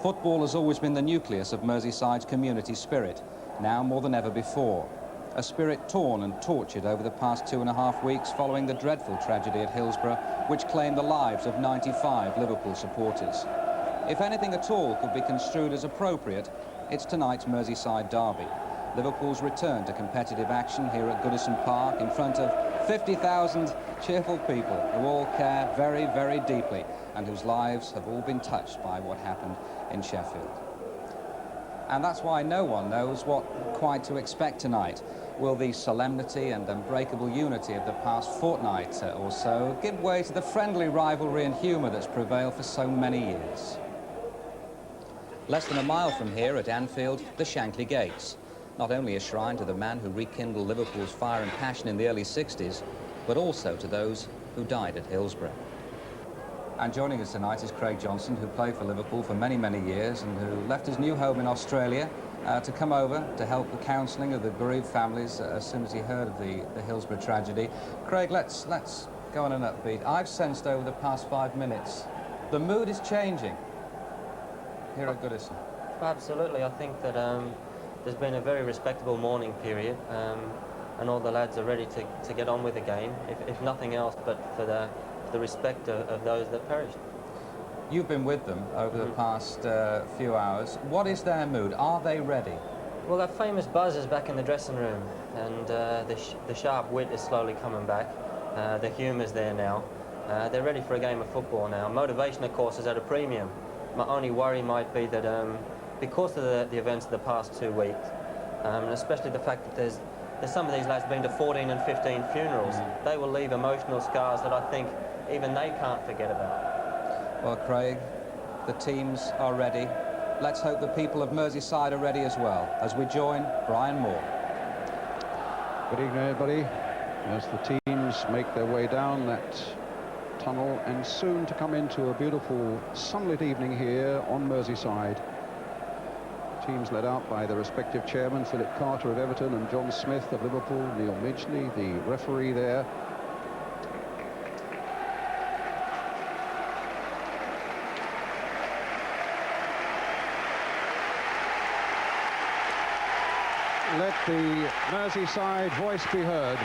Football has always been the nucleus of Merseyside's community spirit, now more than ever before. A spirit torn and tortured over the past 2.5 weeks following the dreadful tragedy at Hillsborough, which claimed the lives of 95 Liverpool supporters. If anything at all could be construed as appropriate, it's tonight's Merseyside derby. Liverpool's return to competitive action here at Goodison Park in front of 50,000 cheerful people who all care very, very deeply and whose lives have all been touched by what happened in Sheffield. And that's why no one knows what quite to expect tonight. Will the solemnity and unbreakable unity of the past fortnight or so give way to the friendly rivalry and humour that's prevailed for so many years? Less than a mile from here at Anfield, the Shankly Gates. Not only a shrine to the man who rekindled Liverpool's fire and passion in the early 60s, but also to those who died at Hillsborough. And joining us tonight is Craig Johnson, who played for Liverpool for many, many years and who left his new home in Australia to come over to help the counselling of the bereaved families as soon as he heard of the Hillsborough tragedy. Craig, let's go on an upbeat. I've sensed over the past 5 minutes the mood is changing here at Goodison. Absolutely. I think that there's been a very respectable mourning period, and all the lads are ready to get on with the game, if nothing else, but for the respect of those that perished. You've been with them over the past few hours. What is their mood? Are they ready? Well, that famous buzz is back in the dressing room, and the sharp wit is slowly coming back. The humour's there now. They're ready for a game of football now. Motivation, of course, is at a premium. My only worry might be that because of the events of the past 2 weeks, and especially the fact that there's some of these lads been to 14 and 15 funerals, they will leave emotional scars that I think even they can't forget about. Well, Craig, the teams are ready. Let's hope the people of Merseyside are ready as well, as we join Brian Moore. Good evening, everybody. As the teams make their way down that tunnel and soon to come into a beautiful sunlit evening here on Merseyside. Teams led out by the respective chairman, Philip Carter of Everton and John Smith of Liverpool, Neil Midgley, the referee there. Let the Merseyside voice be heard.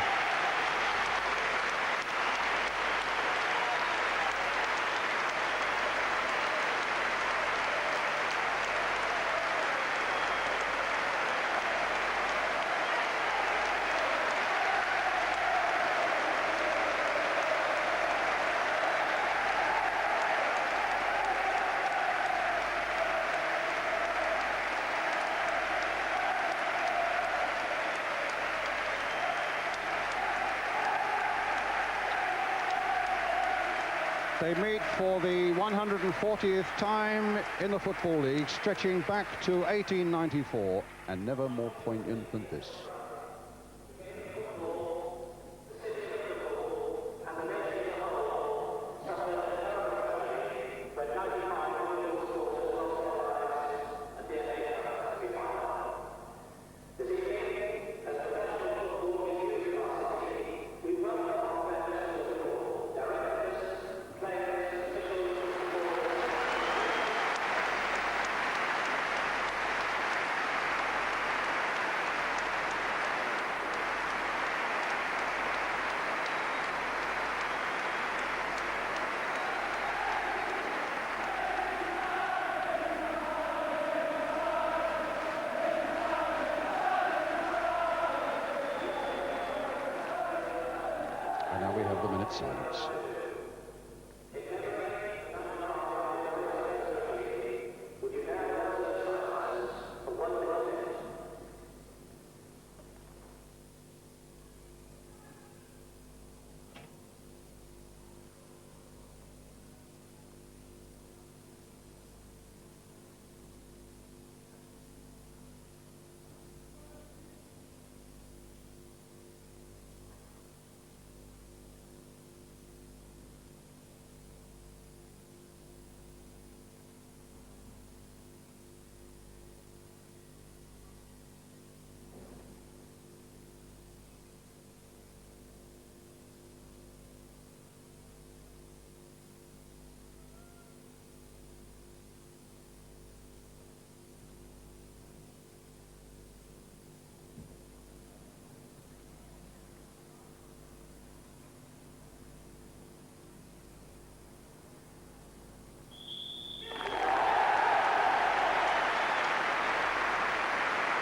They meet for the 140th time in the Football League, stretching back to 1894, and never more poignant than this. And now we have the minute silence.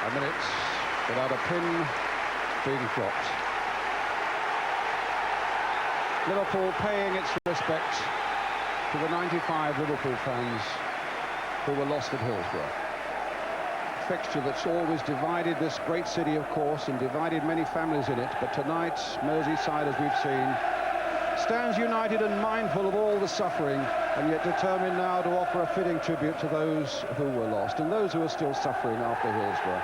a minute without a pin being dropped. Liverpool paying its respect to the 95 Liverpool fans who were lost at Hillsborough. A fixture that's always divided this great city, of course, and divided many families in it, but tonight, Merseyside, as we've seen, stands united and mindful of all the suffering, and yet determined now to offer a fitting tribute to those who were lost and those who are still suffering after Hillsborough.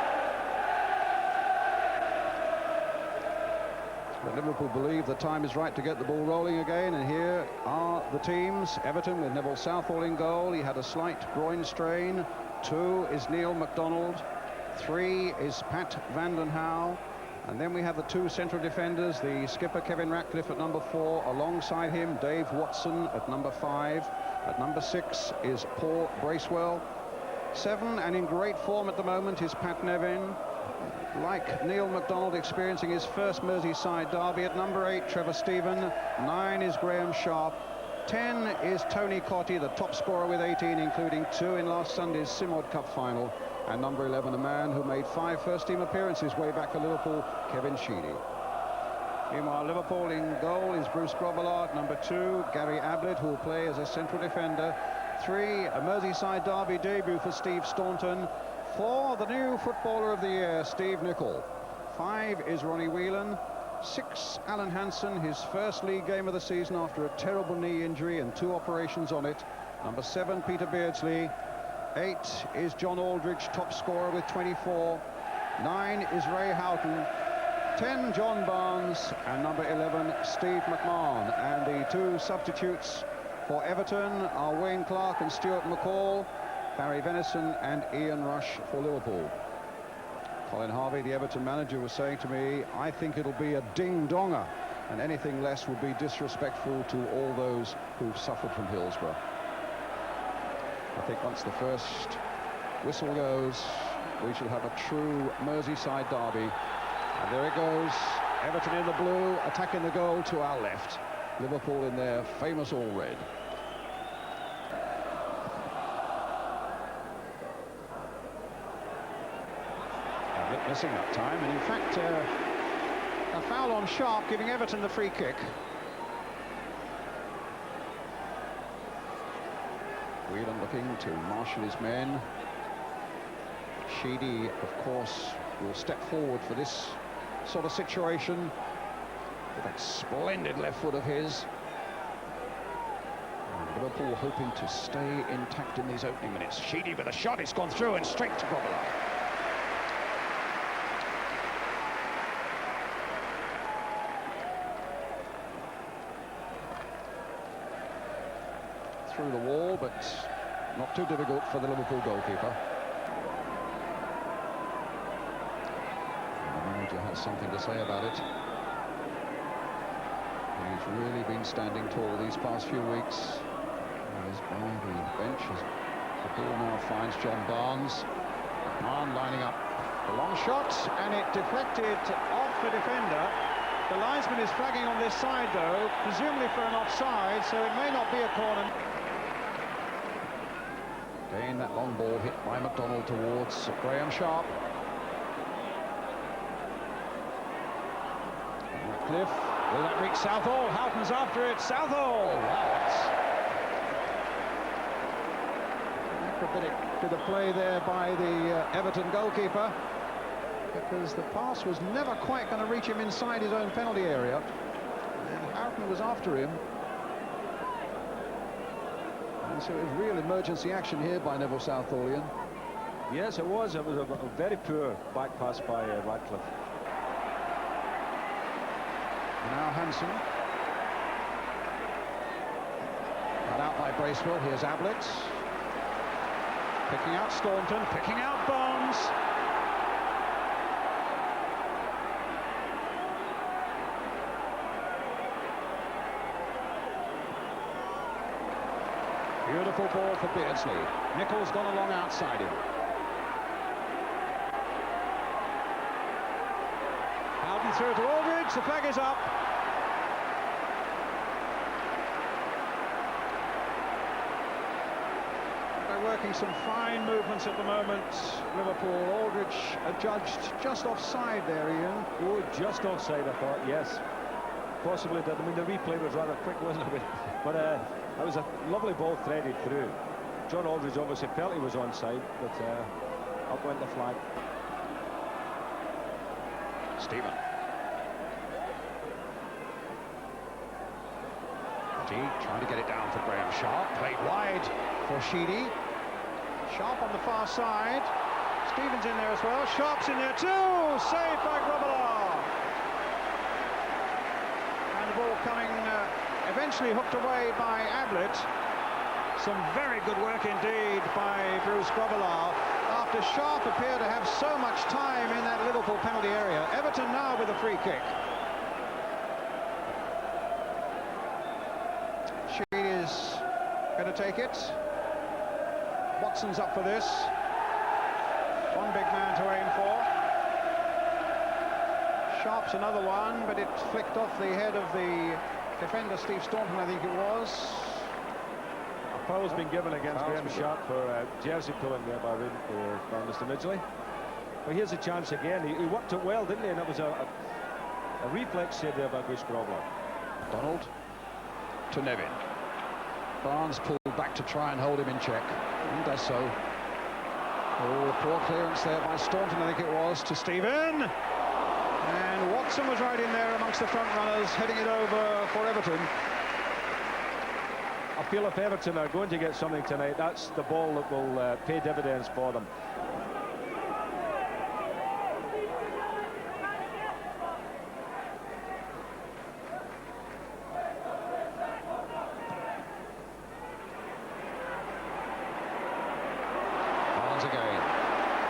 But Liverpool believe the time is right to get the ball rolling again, and here are the teams. Everton with Neville Southall in goal. He had a slight groin strain. 2 is Neil MacDonald. 3 is Pat Vanden Hauwe. And then we have the 2 central defenders, the skipper Kevin Ratcliffe at number 4, alongside him Dave Watson at number 5. At number 6 is Paul Bracewell. 7, and in great form at the moment, is Pat Nevin. Like Neil MacDonald, experiencing his first Merseyside derby. At number 8, Trevor Stephen. 9 is Graham Sharp. 10 is Tony Cottee, the top scorer with 18, including 2 in last Sunday's Simod Cup final. And number 11, a man who made 5 first-team appearances way back for Liverpool, Kevin Sheedy. Meanwhile, Liverpool in goal is Bruce Grobbelaar. Number 2, Gary Ablett, who will play as a central defender. 3, a Merseyside derby debut for Steve Staunton. 4, the new footballer of the year, Steve Nicol. 5 is Ronnie Whelan. 6, Alan Hansen, his first league game of the season after a terrible knee injury and 2 operations on it. Number 7, Peter Beardsley. 8 is John Aldridge, top scorer with 24. 9 is Ray Houghton. 10, John Barnes. And number 11, Steve McMahon. And the 2 substitutes for Everton are Wayne Clark and Stuart McCall. Barry Venison and Ian Rush for Liverpool. Colin Harvey, the Everton manager, was saying to me, I think it'll be a ding-donger, and anything less would be disrespectful to all those who've suffered from Hillsborough. I think once the first whistle goes, we shall have a true Merseyside derby. And there it goes, Everton in the blue, attacking the goal to our left. Liverpool in their famous all red. Missing that time, and in fact a foul on Sharp, giving Everton the free kick. Whelan looking to marshal his men. Sheedy, of course, will step forward for this sort of situation with that splendid left foot of his. And Liverpool hoping to stay intact in these opening minutes. Sheedy with a shot, it's gone through and straight to Grobbelaar. Through the wall, but not too difficult for the Liverpool goalkeeper. And the manager has something to say about it. He's really been standing tall these past few weeks. He's by the bench as the ball now finds John Barnes. Barnes lining up the long shot, and it deflected off the defender. The linesman is flagging on this side, though, presumably for an offside, so it may not be a corner. Again, that long ball hit by MacDonald towards Graham Sharp. Ratcliffe, will that reach Southall? Houghton's after it, Southall! Wow, that's a bit of play there by the Everton goalkeeper, because the pass was never quite going to reach him inside his own penalty area, and Houghton was after him. And so it was real emergency action here by Neville Southallian. Yes, it was. It was a very poor back pass by Ratcliffe. And now Hansen. Cut out by Bracewell. Here's Ablett. Picking out Staunton, picking out Barnes. Beautiful ball for Beardsley. Nichols gone along outside him. Houghton through to Aldridge. The flag is up. They're making some fine movements at the moment. Liverpool. Aldridge adjudged just offside there, Ian. Oh, just offside, I thought, yes. Possibly did. I mean, the replay was rather quick, wasn't it? But it was a lovely ball threaded through. John Aldridge obviously felt he was onside, but up went the flag. Stephen. Trying to get it down for Graham Sharp. Played wide for Sheedy. Sharp on the far side. Stevens in there as well. Sharp's in there too. Saved by Grobbelaar. And the ball coming eventually hooked away by Ablett. Some very good work indeed by Bruce Grobbelaar. After Sharp appeared to have so much time in that Liverpool penalty area. Everton now with a free kick. Sheedy's going to take it. Watson's up for this. One big man to aim for. Sharp's another one, but it flicked off the head of the defender, Steve Staunton, I think it was. A foul's been given against Graham Sharp for jersey pulling there by Mr. Midgley. But here's a chance again. He worked it well, didn't he? And it was a reflex save there by Bruce Grobbelaar. Donald to Nevin. Barnes pulled back to try and hold him in check. He does so. Oh, poor clearance there by Staunton, I think it was, to Stephen. And Watson was right in there amongst the front runners, heading it over for Everton. I feel if Everton are going to get something tonight, that's the ball that will pay dividends for them.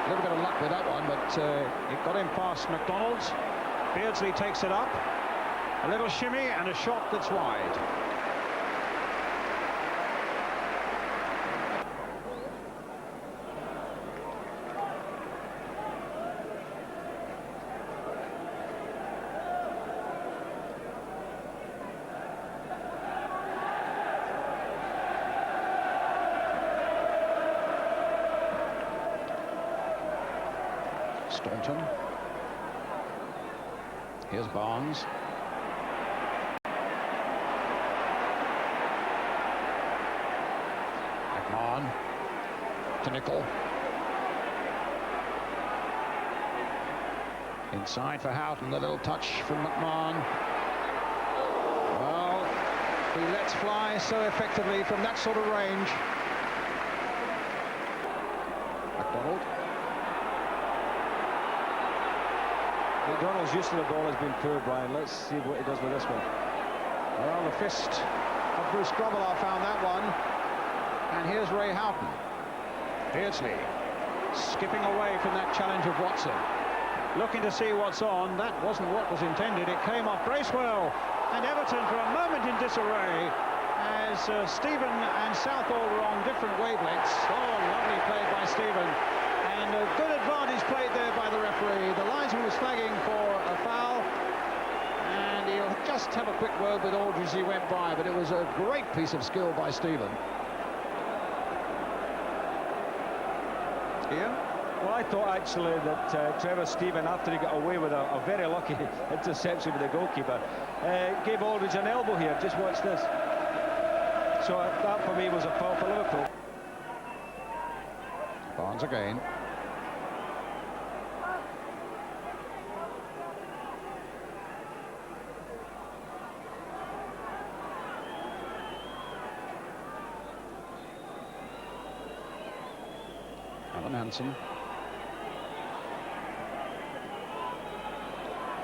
A little bit of luck with that one, but it got him past McDonald. Beardsley takes it up. A little shimmy and a shot that's wide. Staunton. Here's Barnes. McMahon to Nicol. Inside for Houghton, a little touch from McMahon. Well, he lets fly so effectively from that sort of range. McDonald. McDonald's use of the ball has been poor, Brian. Let's see what he does with this one. Well, the fist of Bruce Grobbelaar found that one. And here's Ray Houghton. Beardsley skipping away from that challenge of Watson. Looking to see what's on. That wasn't what was intended. It came off Bracewell. And Everton for a moment in disarray as Stephen and Southall were on different wavelengths. Oh, lovely play by Stephen. And a good advantage played there by the referee. The linesman was flagging for a foul. And he'll just have a quick word with Aldridge as he went by. But it was a great piece of skill by Stephen. Ian? Well, I thought actually that Trevor Stephen, after he got away with a very lucky interception with the goalkeeper, gave Aldridge an elbow here. Just watch this. So that for me was a foul for Liverpool. Barnes again. Alan Hansen.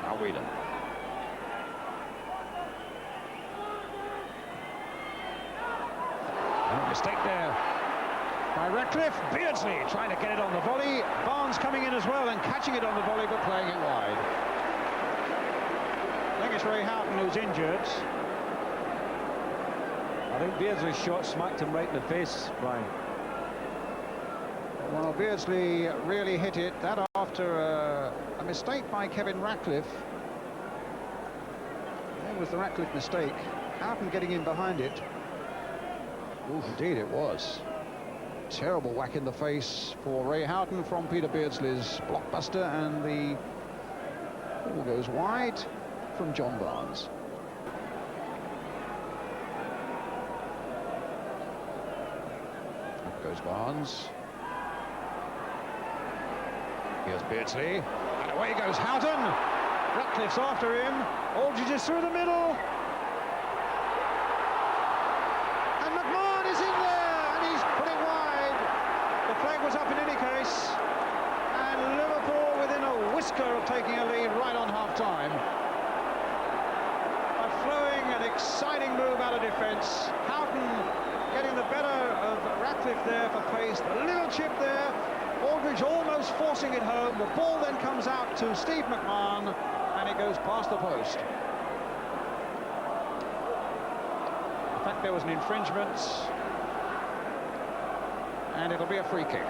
Now Whelan. And a mistake there by Ratcliffe. Beardsley trying to get it on the volley. Barnes coming in as well and catching it on the volley but playing it wide. I think it's Ray Houghton who's injured. I think Beardsley's shot smacked him right in the face, Brian. Well, Beardsley really hit it. That after a mistake by Kevin Ratcliffe. There was the Ratcliffe mistake. Houghton getting in behind it. Ooh, indeed it was. Terrible whack in the face for Ray Houghton from Peter Beardsley's blockbuster, and the ball goes wide from John Barnes. Up goes Barnes. Here's Beardsley, and away goes Houghton. Ratcliffe's after him. Aldridge is through the middle. And McMahon is in there, and he's put it wide. The flag was up in any case. And Liverpool within a whisker of taking a lead right on half-time. A flowing and exciting move out of defence. Houghton getting the better of Ratcliffe there for pace. The little chip there. Aldridge almost forcing it home. The ball then comes out to Steve McMahon, and it goes past the post. In fact, there was an infringement, and it'll be a free kick.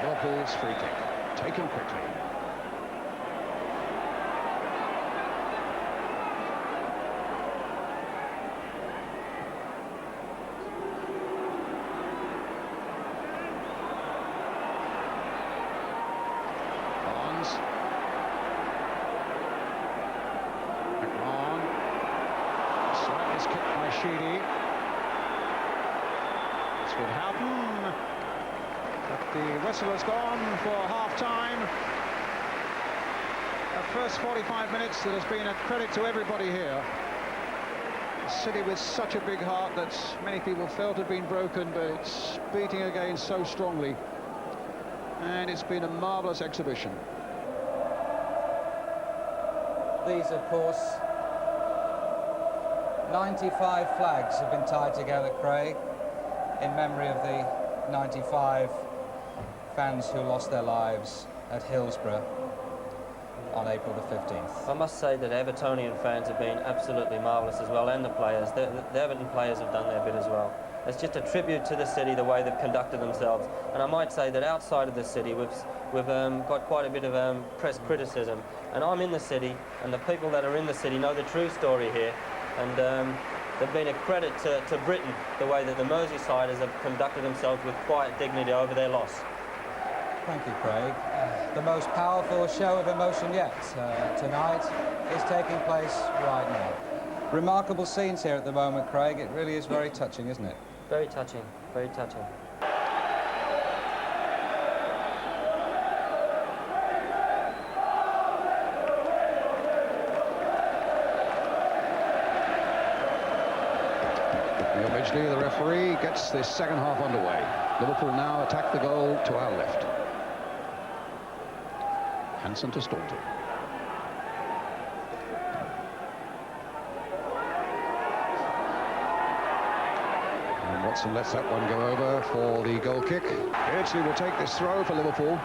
Liverpool's free kick, taken quickly. It's with Houghton, but the whistle has gone for half-time. The first 45 minutes that has been a credit to everybody here. A city with such a big heart that many people felt had been broken, but it's beating again so strongly. And it's been a marvellous exhibition. These, of course, 95 flags have been tied together, Craig, in memory of the 95 fans who lost their lives at Hillsborough on April the 15th. I must say that Evertonian fans have been absolutely marvellous as well, and the players. The Everton players have done their bit as well. It's just a tribute to the city, the way they've conducted themselves. And I might say that outside of the city, we've got quite a bit of press criticism. And I'm in the city, and the people that are in the city know the true story here. And they've been a credit to Britain, the way that the Merseysiders have conducted themselves with quiet dignity over their loss. Thank you, Craig. The most powerful show of emotion yet tonight is taking place right now. Remarkable scenes here at the moment, Craig. It really is very touching, isn't it? Very touching, very touching. Ridgely, the referee, gets this second half underway. Liverpool now attack the goal to our left. Hansen to Staunton. And Watson lets that one go over for the goal kick. Beardsley will take this throw for Liverpool.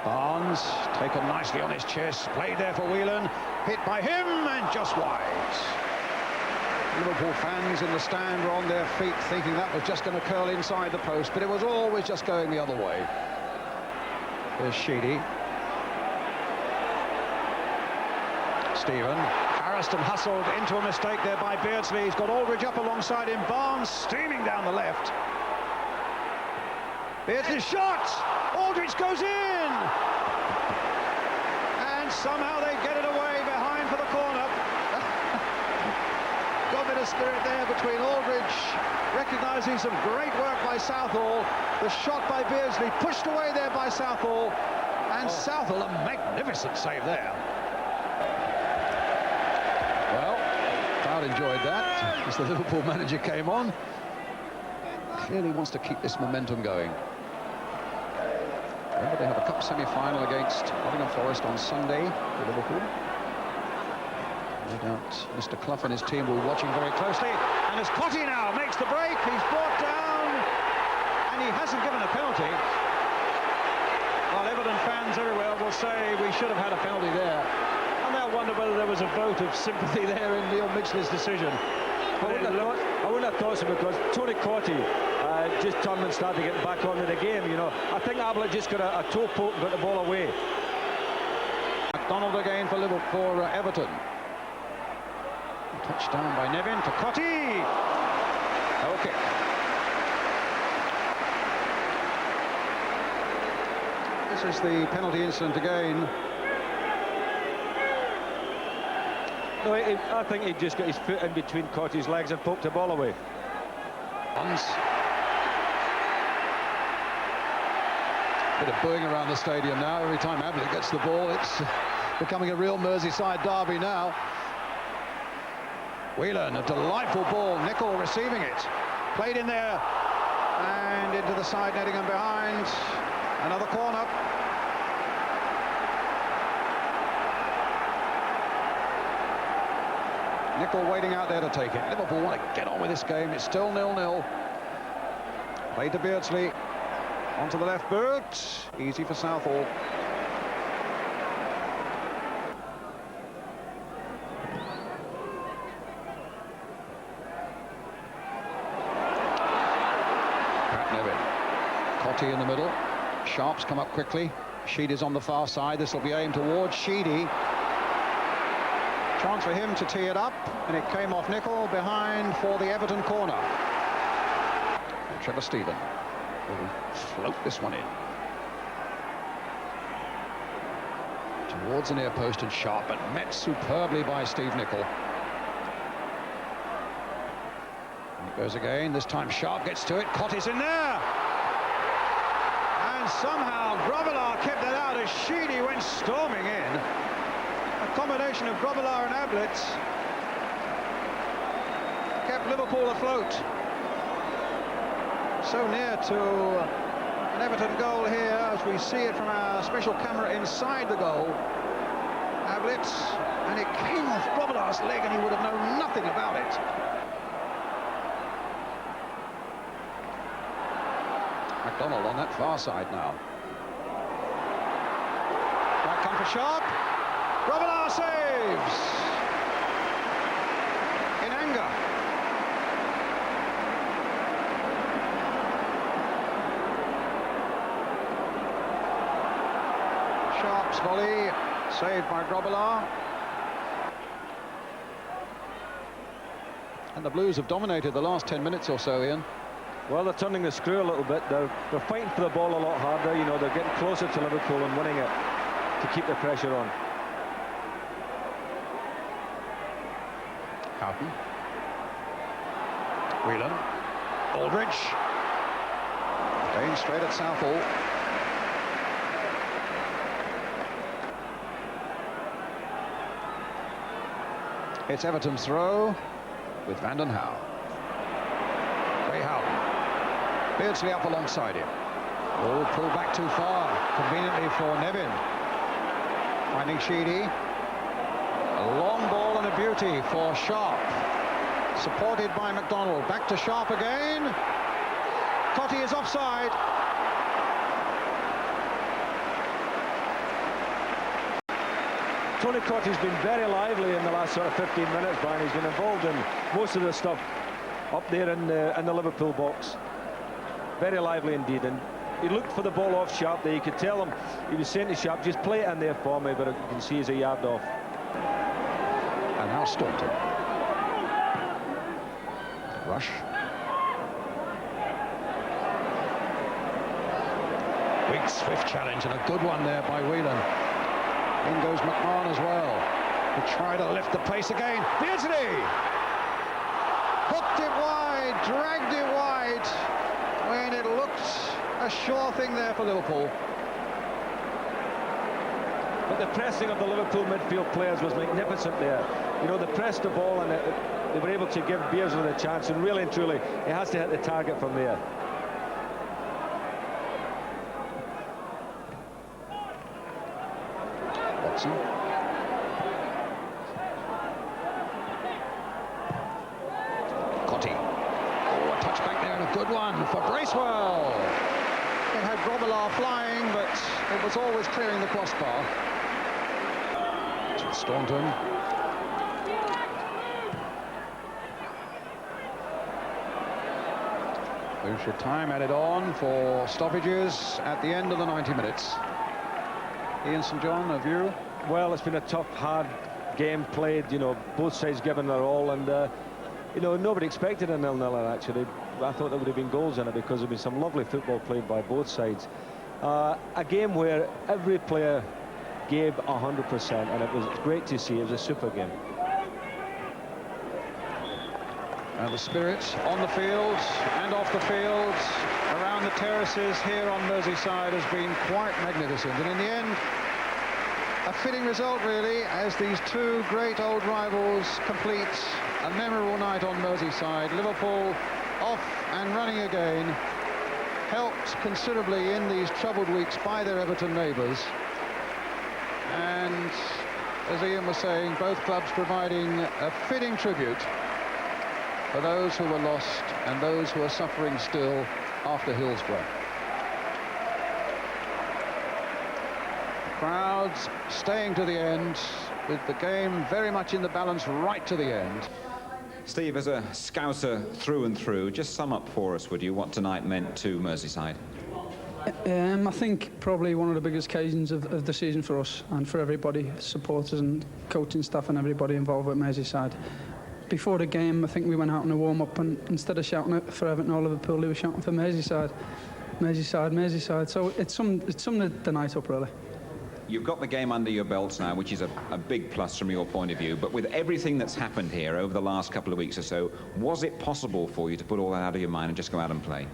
Barnes taken nicely on his chest, played there for Whelan, hit by him and just wide. Liverpool fans in the stand were on their feet thinking that was just going to curl inside the post, but it was always just going the other way. There's Sheedy. Stephen. Harassed and hustled into a mistake there by Beardsley. He's got Aldridge up alongside him. Barnes streaming down the left. Beardsley's shot! Aldridge goes in! And somehow they get it away behind for the corner. Got a bit of spirit there between Aldridge, recognising some great work by Southall. The shot by Beardsley pushed away there by Southall, and Southall, a magnificent save there. Well, crowd enjoyed that as the Liverpool manager came on. Clearly wants to keep this momentum going. Remember, they have a cup semi-final against Nottingham Forest on Sunday for Liverpool. No doubt Mr. Clough and his team will be watching very closely. And as Cotty now makes the break, he's brought down, and he hasn't given a penalty. Well, Everton fans everywhere will say we should have had a penalty there. And they'll wonder whether there was a vote of sympathy there in Neil Midgley's decision. I wouldn't have thought so, because Tony Cottee just turned and started getting back onto the game, you know. I think Ablett just got a toe poke and got the ball away. McDonald again for Liverpool, for Everton. Touchdown by Nevin to Cottee. Okay. This is the penalty incident again. No, I think he just got his foot in between Cottee's legs and poked the ball away. Once. Bit of booing around the stadium now. Every time Ablett gets the ball, it's becoming a real Merseyside derby now. Whelan, a delightful ball. Nicol receiving it. Played in there. And into the side netting and behind. Another corner. Nicol waiting out there to take it. Liverpool want to get on with this game. It's still 0-0. Played to Beardsley. Onto the left boot. Easy for Southall. Pat Nevin. Cottee in the middle. Sharp's come up quickly. Sheedy's on the far side. This will be aimed towards Sheedy. Chance for him to tee it up, and it came off Nicol behind for the Everton corner. And Trevor Stephen will float this one in. Towards the near post, and Sharp, but met superbly by Steve Nicol. And it goes again. This time Sharp gets to it. Cottie's in there. And somehow Grobbelaar kept that out as Sheedy went storming in. A combination of Grobbelaar and Ablett kept Liverpool afloat. So near to an Everton goal here, as we see it from our special camera inside the goal. Ablett, and it came off Grobbelaar's leg, and he would have known nothing about it. McDonald on that far side now. Might come for Sharp. Grobbelaar saves! In anger. Sharp's volley, saved by Grobbelaar. And the Blues have dominated the last 10 minutes or so, Ian. Well, they're turning the screw a little bit. They're fighting for the ball a lot harder. You know, they're getting closer to Liverpool and winning it to keep the pressure on. Houghton. Whelan. Aldridge. Going straight at Southall. It's Everton's throw with Van den Houw. Ray Houghton. Beardsley up alongside him. Oh, pulled back too far. Conveniently for Nevin. Finding Sheedy. A long ball and a beauty for Sharp. Supported by McDonald. Back to Sharp again. Cottee is offside. Tony Cottee's been very lively in the last sort of 15 minutes, Brian. He's been involved in most of the stuff up there in the Liverpool box. Very lively indeed, and he looked for the ball off Sharp there. You could tell him, he was saying to Sharp, just play it in there for me, but you can see he's a yard off. And now Staunton. Rush. Big swift challenge, and a good one there by Whelan. In goes McMahon as well. He tried to lift the pace again. Beardsley! Hooked it wide, dragged it wide, when it looked a sure thing there for Liverpool. But the pressing of the Liverpool midfield players was magnificent there. You know, they pressed the ball and they were able to give Beardsley the chance, and really and truly, he has to hit the target from there. Watson. Cottee. Oh, a touchback there and a good one for Bracewell. It had Grobbelaar flying, but it was always clearing the crossbar. To Staunton. who should time added on for stoppages at the end of the 90 minutes. Ian St John, a view? Well, it's been a tough, hard game played, you know, both sides giving their all, and you know, nobody expected a 0-0 actually. I thought there would have been goals in it because there'd been some lovely football played by both sides. A game where every player gave 100%, and it was great to see. It was a super game. And the spirit on the field and off the field, around the terraces here on Merseyside, has been quite magnificent. And in the end, a fitting result, really, as these two great old rivals complete a memorable night on Merseyside. Liverpool off and running again, helped considerably in these troubled weeks by their Everton neighbours. And as Ian was saying, both clubs providing a fitting tribute for those who were lost and those who are suffering still after Hillsborough. Crowds staying to the end, with the game very much in the balance right to the end. Steve, as a Scouser through and through, just sum up for us, would you, what tonight meant to Merseyside? I think probably one of the biggest occasions of the season for us and for everybody, supporters and coaching staff and everybody involved with Merseyside. Before the game, I think we went out in a warm-up, and instead of shouting it for Everton or Liverpool, they were shouting for Merseyside. Merseyside, Merseyside. So it summed the night up, really. You've got the game under your belts now, which is a big plus from your point of view, but with everything that's happened here over the last couple of weeks or so, was it possible for you to put all that out of your mind and just go out and play?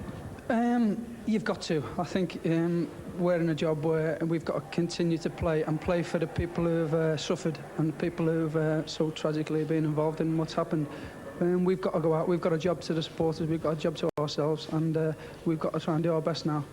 You've got to. I think we're in a job where we've got to continue to play and play for the people who've suffered and people who've so tragically been involved in what's happened. We've got to go out. We've got a job to the supporters. We've got a job to ourselves, and we've got to try and do our best now.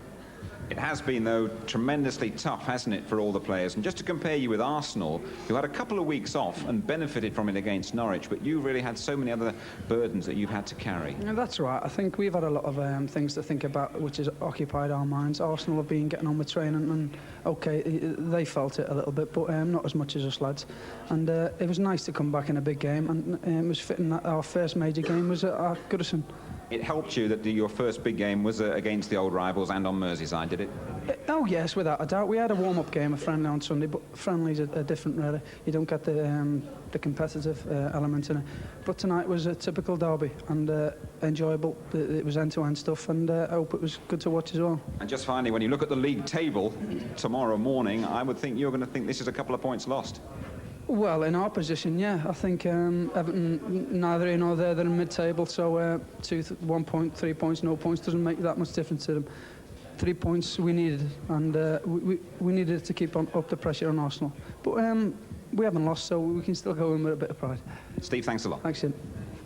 It has been, though, tremendously tough, hasn't it, for all the players? And just to compare you with Arsenal, who had a couple of weeks off and benefited from it against Norwich, but you really had so many other burdens that you've had to carry. Yeah, that's right. I think we've had a lot of things to think about, which has occupied our minds. Arsenal have been getting on with training, and OK, they felt it a little bit, but not as much as us lads. And it was nice to come back in a big game, and it was fitting that our first major game was at Goodison. It helped you that your first big game was against the old rivals and on Merseyside, did it? Oh yes, without a doubt. We had a warm-up game, a friendly on Sunday, but friendlies are different, really. You don't get the competitive element in it. But tonight was a typical derby and enjoyable. It was end-to-end stuff, and I hope it was good to watch as well. And just finally, when you look at the league table tomorrow morning, I would think you're going to think this is a couple of points lost. Well, in our position, yeah. I think Everton, neither here nor there, they're in mid-table, so 1 point, 3 points, no points doesn't make that much difference to them. 3 points we needed, and we needed to keep up the pressure on Arsenal. But we haven't lost, so we can still go in with a bit of pride. Steve, thanks a lot. Thanks, Ian.